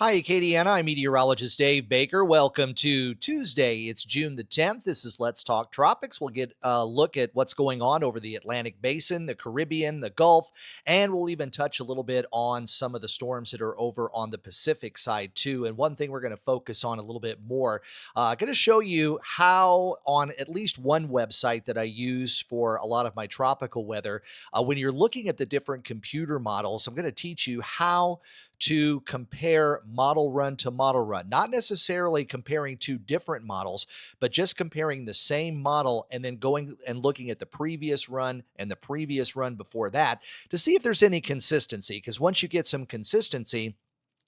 Hi, Acadiana. I'm meteorologist Dave Baker. Welcome to Tuesday. It's June the 10th. This is Let's Talk Tropics. We'll get a look at what's going on over the Atlantic Basin, the Caribbean, the Gulf, and we'll even touch a little bit on some of the storms that are over on the Pacific side, too. And one thing we're going to focus on a little bit more, going to show you how on at least one website that I use for a lot of my tropical weather, when you're looking at the different computer models, I'm going to teach you how to compare model run to model run, not necessarily comparing two different models, but just comparing the same model and then going and looking at the previous run and the previous run before that to see if there's any consistency. Because once you get some consistency,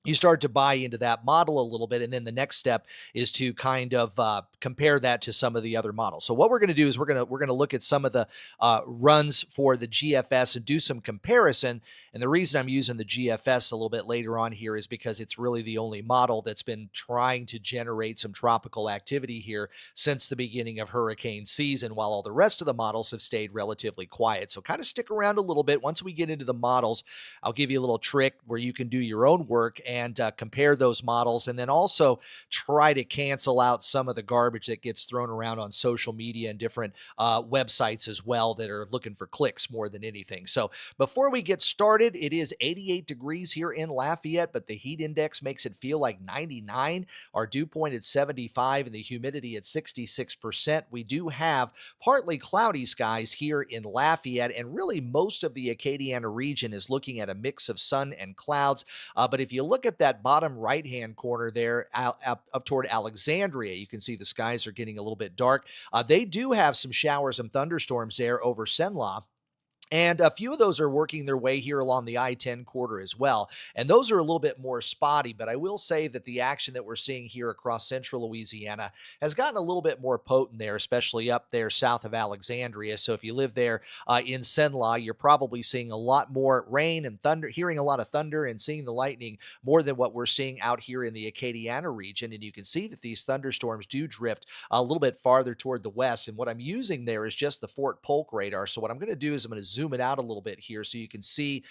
you start to buy into that model a little bit, and then the next step is to kind of compare that to some of the other models. So what we're going to do is we're going to look at some of the runs for the GFS and do some comparison. And the reason I'm using the GFS a little bit later on here is because it's really the only model that's been trying to generate some tropical activity here since the beginning of hurricane season, while all the rest of the models have stayed relatively quiet. So kind of stick around a little bit. Once we get into the models, I'll give you a little trick where you can do your own work and compare those models, and then also try to cancel out some of the garbage that gets thrown around on social media and different websites as well that are looking for clicks more than anything. So before we get started, it is 88 degrees here in Lafayette, but the heat index makes it feel like 99. Our dew point at 75 and the humidity at 66%. We do have partly cloudy skies here in Lafayette, and really most of the Acadiana region is looking at a mix of sun and clouds. But if you look at that bottom right-hand corner there up toward Alexandria, you can see the skies are getting a little bit dark. They do have some showers and thunderstorms there over Senlaw. And a few of those are working their way here along the I-10 corridor as well. And those are a little bit more spotty, but I will say that the action that we're seeing here across central Louisiana has gotten a little bit more potent there, especially up there south of Alexandria. So if you live there in Senlaw, you're probably seeing a lot more rain and thunder, hearing a lot of thunder and seeing the lightning more than what we're seeing out here in the Acadiana region. And you can see that these thunderstorms do drift a little bit farther toward the west. And what I'm using there is just the Fort Polk radar. So what I'm going to do is I'm going to zoom it out a little bit here so you can see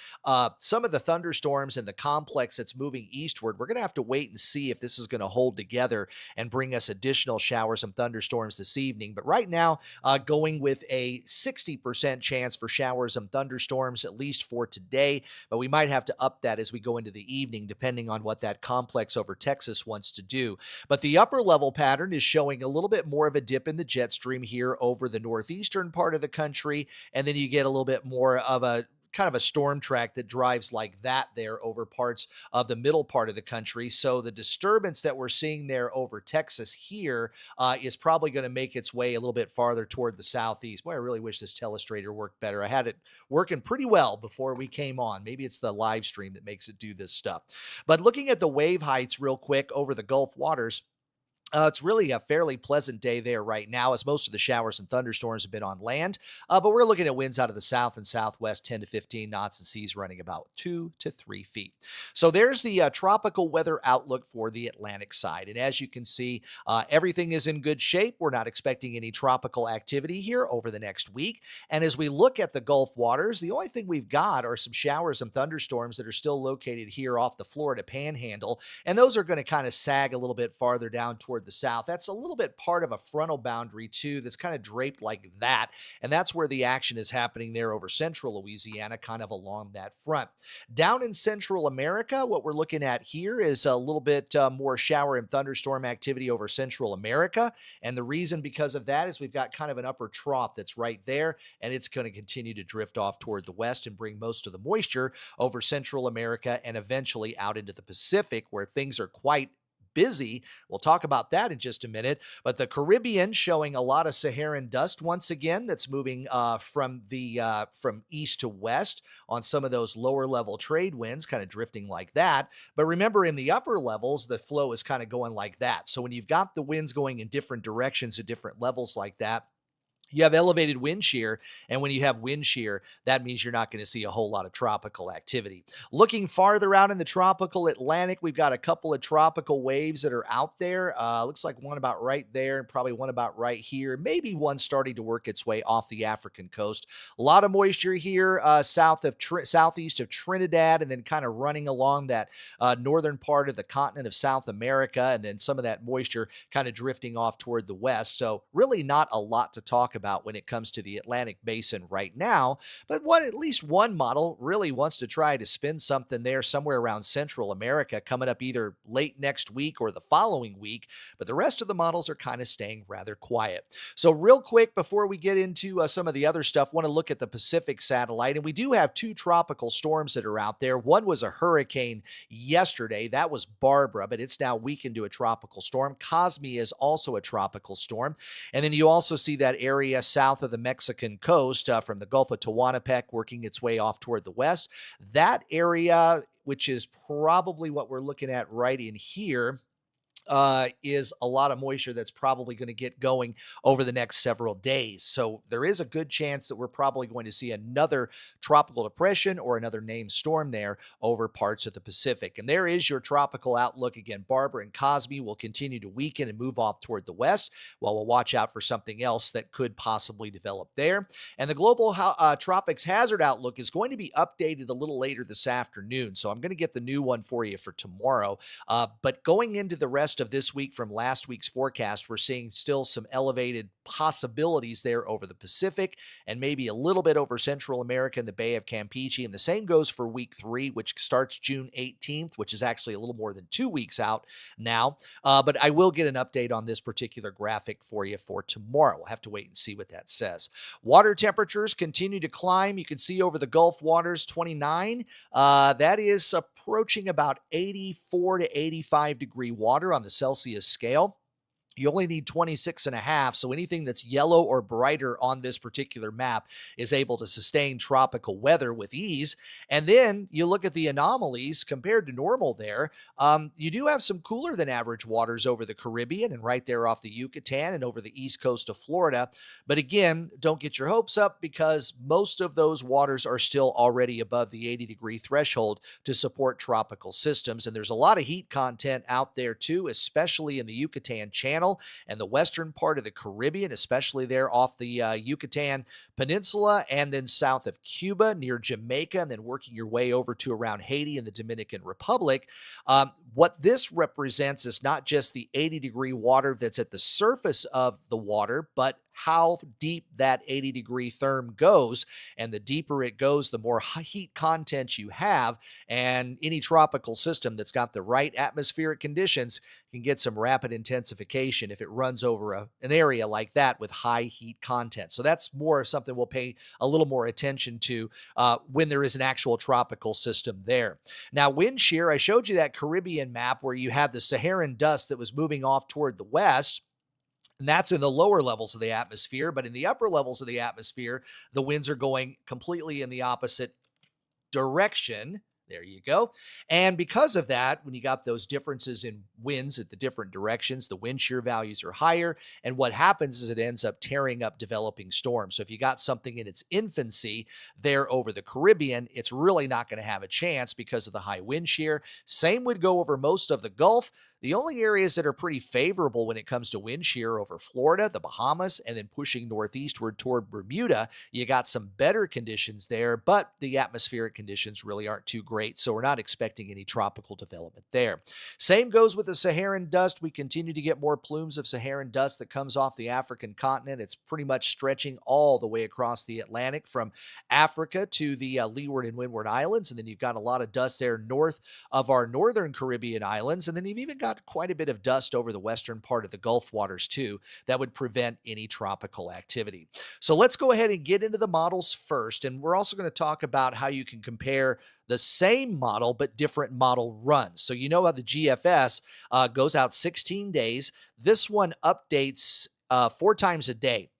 some of the thunderstorms and the complex that's moving eastward. We're going to have to wait and see if this is going to hold together and bring us additional showers and thunderstorms this evening. But right now, going with a 60% chance for showers and thunderstorms, at least for today. But we might have to up that as we go into the evening, depending on what that complex over Texas wants to do. But the upper level pattern is showing a little bit more of a dip in the jet stream here over the northeastern part of the country. And then you get a little bit more of a kind of a storm track that drives like that there over parts of the middle part of the country. So the disturbance that we're seeing there over Texas here is probably going to make its way a little bit farther toward the southeast. Boy, I really wish this telestrator worked better. I had it working pretty well before we came on. Maybe it's the live stream that makes it do this stuff. But looking at the wave heights real quick over the Gulf waters, it's really a fairly pleasant day there right now, as most of the showers and thunderstorms have been on land. But we're looking at winds out of the south and southwest, 10 to 15 knots, and seas running about 2 to 3 feet. So there's the tropical weather outlook for the Atlantic side. And as you can see, everything is in good shape. We're not expecting any tropical activity here over the next week. And as we look at the Gulf waters, the only thing we've got are some showers and thunderstorms that are still located here off the Florida Panhandle. And those are going to kind of sag a little bit farther down toward the south. That's a little bit part of a frontal boundary too that's kind of draped like that, and that's where the action is happening there over central Louisiana, kind of along that front. Down in Central America, what we're looking at here is a little bit more shower and thunderstorm activity over Central America, and the reason because of that is we've got kind of an upper trough that's right there, and it's going to continue to drift off toward the west and bring most of the moisture over Central America and eventually out into the Pacific, where things are quite busy. We'll talk about that in just a minute. But the Caribbean showing a lot of Saharan dust once again that's moving from east to west on some of those lower level trade winds, kind of drifting like that. But remember, in the upper levels, the flow is kind of going like that. So when you've got the winds going in different directions at different levels like that, you have elevated wind shear. And when you have wind shear, that means you're not going to see a whole lot of tropical activity. Looking farther out in the tropical Atlantic, we've got a couple of tropical waves that are out there. Looks like one about right there and probably one about right here. Maybe one starting to work its way off the African coast. A lot of moisture here southeast of Trinidad, and then kind of running along that northern part of the continent of South America, and then some of that moisture kind of drifting off toward the west. So really not a lot to talk about when it comes to the Atlantic basin right now, but at least one model really wants to try to spin something there somewhere around Central America coming up either late next week or the following week, but the rest of the models are kind of staying rather quiet. So real quick, before we get into some of the other stuff, want to look at the Pacific satellite, and we do have two tropical storms that are out there. One was a hurricane yesterday. That was Barbara, but it's now weakened to a tropical storm. Cosme is also a tropical storm. And then you also see that area south of the Mexican coast from the Gulf of Tehuantepec working its way off toward the west. That area, which is probably what we're looking at right in here, is a lot of moisture that's probably going to get going over the next several days. So there is a good chance that we're probably going to see another tropical depression or another named storm there over parts of the Pacific. And there is your tropical outlook. Again, Barbara and Cosme will continue to weaken and move off toward the west, while we'll watch out for something else that could possibly develop there. And the global tropics hazard outlook is going to be updated a little later this afternoon. So I'm going to get the new one for you for tomorrow. But going into the rest of this week from last week's forecast, we're seeing still some elevated possibilities there over the Pacific and maybe a little bit over Central America and the Bay of Campeche. And the same goes for week 3, which starts June 18th, which is actually a little more than 2 weeks out now. But I will get an update on this particular graphic for you for tomorrow. We'll have to wait and see what that says. Water temperatures continue to climb. You can see over the Gulf waters, 29. That is approaching about 84 to 85 degree water on the Celsius scale. You only need 26.5, so anything that's yellow or brighter on this particular map is able to sustain tropical weather with ease. And then you look at the anomalies compared to normal there. You do have some cooler than average waters over the Caribbean and right there off the Yucatan and over the east coast of Florida. But again, don't get your hopes up, because most of those waters are still already above the 80-degree threshold to support tropical systems. And there's a lot of heat content out there too, especially in the Yucatan Channel and the western part of the Caribbean, especially there off the Yucatan Peninsula, and then south of Cuba near Jamaica, and then working your way over to around Haiti and the Dominican Republic. What this represents is not just the 80-degree water that's at the surface of the water, but how deep that 80-degree therm goes. And the deeper it goes, the more heat content you have. And any tropical system that's got the right atmospheric conditions can get some rapid intensification if it runs over an area like that with high heat content. So that's more something we'll pay a little more attention to when there is an actual tropical system there. Now, wind shear, I showed you that Caribbean map where you have the Saharan dust that was moving off toward the west. And that's in the lower levels of the atmosphere. But in the upper levels of the atmosphere, the winds are going completely in the opposite direction. There you go. And because of that, when you got those differences in winds at the different directions, the wind shear values are higher. And what happens is it ends up tearing up developing storms. So if you got something in its infancy there over the Caribbean, it's really not going to have a chance because of the high wind shear. Same would go over most of the Gulf. The only areas that are pretty favorable when it comes to wind shear over Florida, the Bahamas, and then pushing northeastward toward Bermuda, you got some better conditions there, but the atmospheric conditions really aren't too great, so we're not expecting any tropical development there. Same goes with the Saharan dust. We continue to get more plumes of Saharan dust that comes off the African continent. It's pretty much stretching all the way across the Atlantic from Africa to the Leeward and Windward Islands, and then you've got a lot of dust there north of our northern Caribbean islands, and then you've even got quite a bit of dust over the western part of the Gulf waters too that would prevent any tropical activity. So let's go ahead and get into the models first, and we're also going to talk about how you can compare the same model but different model runs. So you know how the GFS goes out 16 days. This one updates 4 times a day.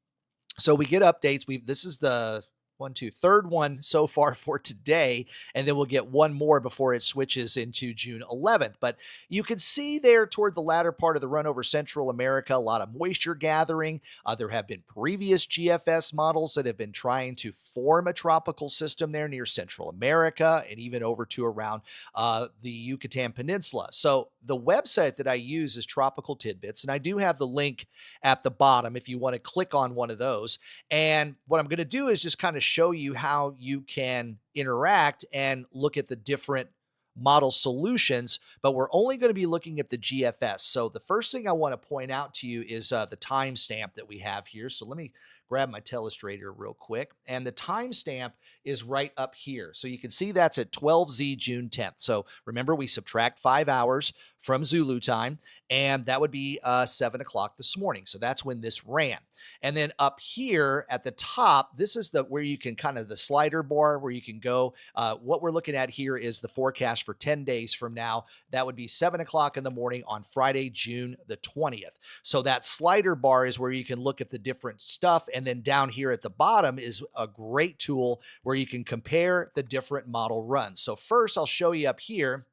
So we get updates. This is the one, two, third one so far for today, and then we'll get one more before it switches into June 11th. But you can see there toward the latter part of the run over Central America, a lot of moisture gathering. There have been previous GFS models that have been trying to form a tropical system there near Central America and even over to around the Yucatan Peninsula. So the website that I use is Tropical Tidbits, and I do have the link at the bottom if you want to click on one of those. And what I'm going to do is just kind of show you how you can interact and look at the different model solutions, but we're only going to be looking at the GFS. So the first thing I want to point out to you is the timestamp that we have here. So let me grab my telestrator real quick. And the timestamp is right up here. So you can see that's at 12Z June 10th. So remember, we subtract 5 hours from Zulu time, and that would be 7 o'clock this morning. So that's when this ran. And then up here at the top, this is where you can kind of the slider bar where you can go. What we're looking at here is the forecast for 10 days from now. That would be 7 o'clock in the morning on Friday, June the 20th. So that slider bar is where you can look at the different stuff. And then down here at the bottom is a great tool where you can compare the different model runs. So first I'll show you up here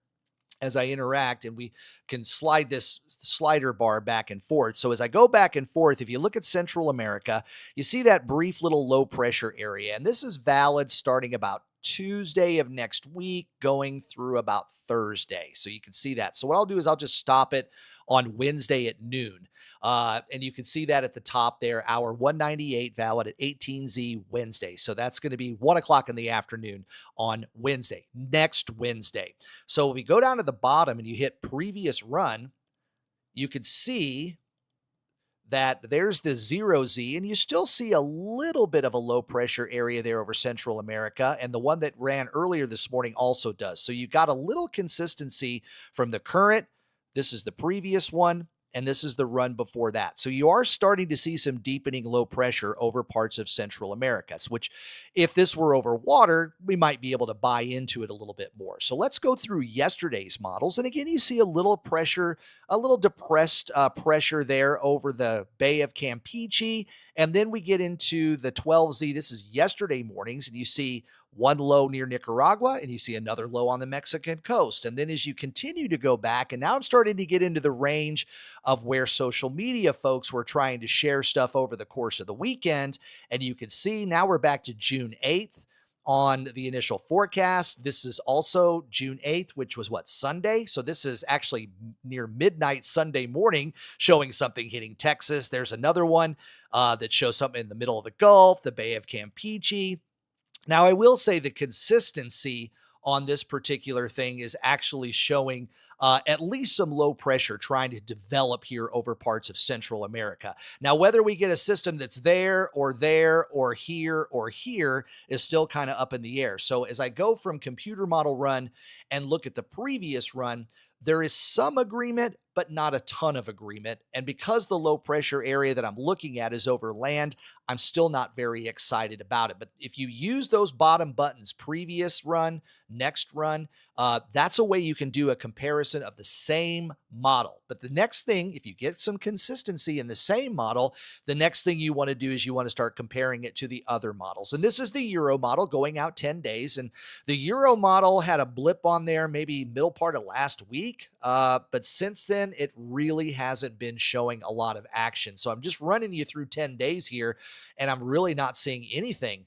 as I interact, and we can slide this slider bar back and forth. So as I go back and forth, if you look at Central America, you see that brief little low pressure area. And this is valid starting about Tuesday of next week, going through about Thursday. So you can see that. So what I'll do is I'll just stop it on Wednesday at noon. And you can see that at the top there, hour 198 valid at 18Z Wednesday. So that's going to be 1 o'clock in the afternoon on Wednesday, next Wednesday. So if we go down to the bottom and you hit previous run, you can see that there's the 0Z, and you still see a little bit of a low pressure area there over Central America. And the one that ran earlier this morning also does. So you've got a little consistency from the current. This is the previous one, and this is the run before that. So you are starting to see some deepening low pressure over parts of Central America, which if this were over water, we might be able to buy into it a little bit more. So let's go through yesterday's models. And again, you see a little pressure, a little depressed pressure there over the Bay of Campeche. And then we get into the 12Z. This is yesterday mornings, and you see one low near Nicaragua, and you see another low on the Mexican coast. And then as you continue to go back, and now I'm starting to get into the range of where social media folks were trying to share stuff over the course of the weekend. And you can see now we're back to June 8th on the initial forecast. This is also June 8th, which was what, Sunday? So this is actually near midnight Sunday morning showing something hitting Texas. There's another one that shows something in the middle of the Gulf, the Bay of Campeche. Now, I will say the consistency on this particular thing is actually showing at least some low pressure trying to develop here over parts of Central America. Now, whether we get a system that's there or here is still kind of up in the air. So as I go from computer model run and look at the previous run, there is some agreement, but not a ton of agreement. And because the low pressure area that I'm looking at is over land, I'm still not very excited about it. But if you use those bottom buttons, previous run, next run, that's a way you can do a comparison of the same model. But the next thing, if you get some consistency in the same model, the next thing you want to do is you want to start comparing it to the other models. And this is the Euro model going out 10 days. And the Euro model had a blip on there maybe middle part of last week. But since then, it really hasn't been showing a lot of action. So I'm just running you through 10 days here, and I'm really not seeing anything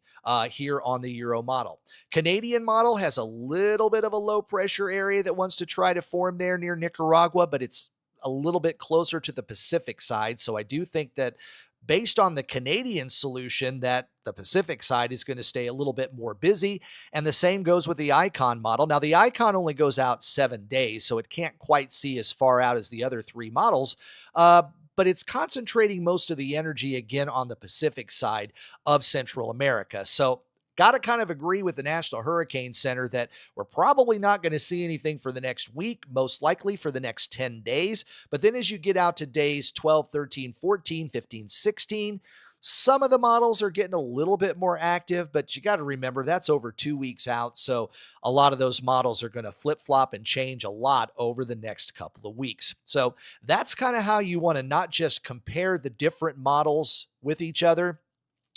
here on the Euro model. Canadian model has a little bit of a low pressure area that wants to try to form there near Nicaragua, but it's a little bit closer to the Pacific side. So I do think that based on the Canadian solution, that the Pacific side is going to stay a little bit more busy. And the same goes with the Icon model. Now, the Icon only goes out 7 days, so it can't quite see as far out as the other three models. But it's concentrating most of the energy again on the Pacific side of Central America. So got to kind of agree with the National Hurricane Center that we're probably not going to see anything for the next week, most likely for the next 10 days. But then as you get out to days 12, 13, 14, 15, 16, some of the models are getting a little bit more active, but you got to remember that's over 2 weeks out. So a lot of those models are going to flip-flop and change a lot over the next couple of weeks. So that's kind of how you want to not just compare the different models with each other,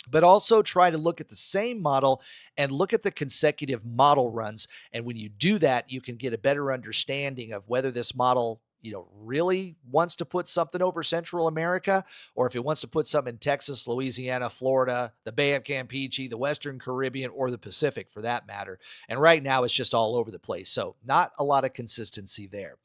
but also try to look at the same model and look at the consecutive model runs. And when you do that, you can get a better understanding of whether this model, really wants to put something over Central America, or if it wants to put something in Texas, Louisiana, Florida, the Bay of Campeche, the Western Caribbean, or the Pacific for that matter. And right now it's just all over the place. So not a lot of consistency there.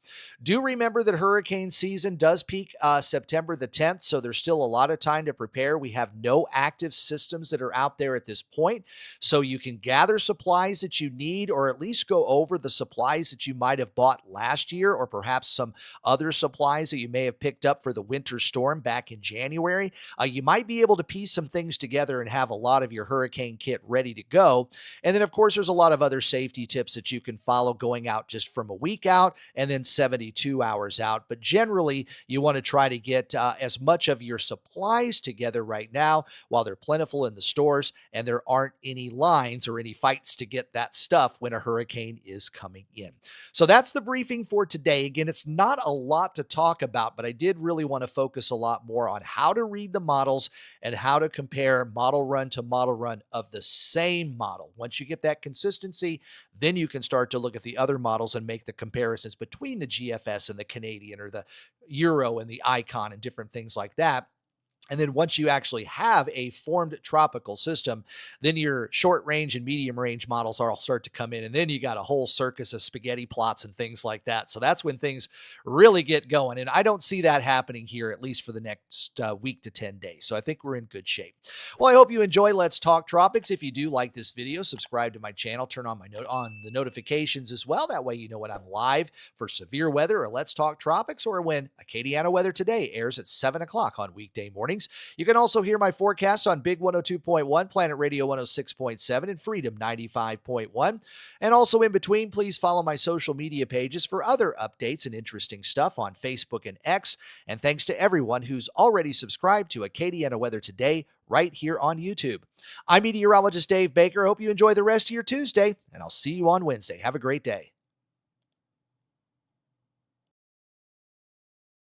Do remember that hurricane season does peak September the 10th. So there's still a lot of time to prepare. We have no active systems that are out there at this point. So you can gather supplies that you need, or at least go over the supplies that you might have bought last year, or perhaps some other supplies that you may have picked up for the winter storm back in January. You might be able to piece some things together and have a lot of your hurricane kit ready to go. And then, of course, there's a lot of other safety tips that you can follow going out just from a week out and then 72 hours out. But generally, you want to try to get as much of your supplies together right now while they're plentiful in the stores and there aren't any lines or any fights to get that stuff when a hurricane is coming in. So that's the briefing for today. Again, it's not a lot to talk about, but I did really want to focus a lot more on how to read the models and how to compare model run to model run of the same model. Once you get that consistency, then you can start to look at the other models and make the comparisons between the GFS and the Canadian, or the Euro and the Icon, and different things like that. And then once you actually have a formed tropical system, then your short range and medium range models all start to come in. And then you got a whole circus of spaghetti plots and things like that. So that's when things really get going. And I don't see that happening here, at least for the next week to 10 days. So I think we're in good shape. Well, I hope you enjoy Let's Talk Tropics. If you do like this video, subscribe to my channel, turn on the notifications as well. That way you know when I'm live for severe weather or Let's Talk Tropics, or when Acadiana Weather Today airs at 7 o'clock on weekday mornings. You can also hear my forecasts on Big 102.1, Planet Radio 106.7, and Freedom 95.1. And also in between, please follow my social media pages for other updates and interesting stuff on Facebook and X. And thanks to everyone who's already subscribed to Acadiana Weather Today right here on YouTube. I'm Meteorologist Dave Baker. I hope you enjoy the rest of your Tuesday, and I'll see you on Wednesday. Have a great day.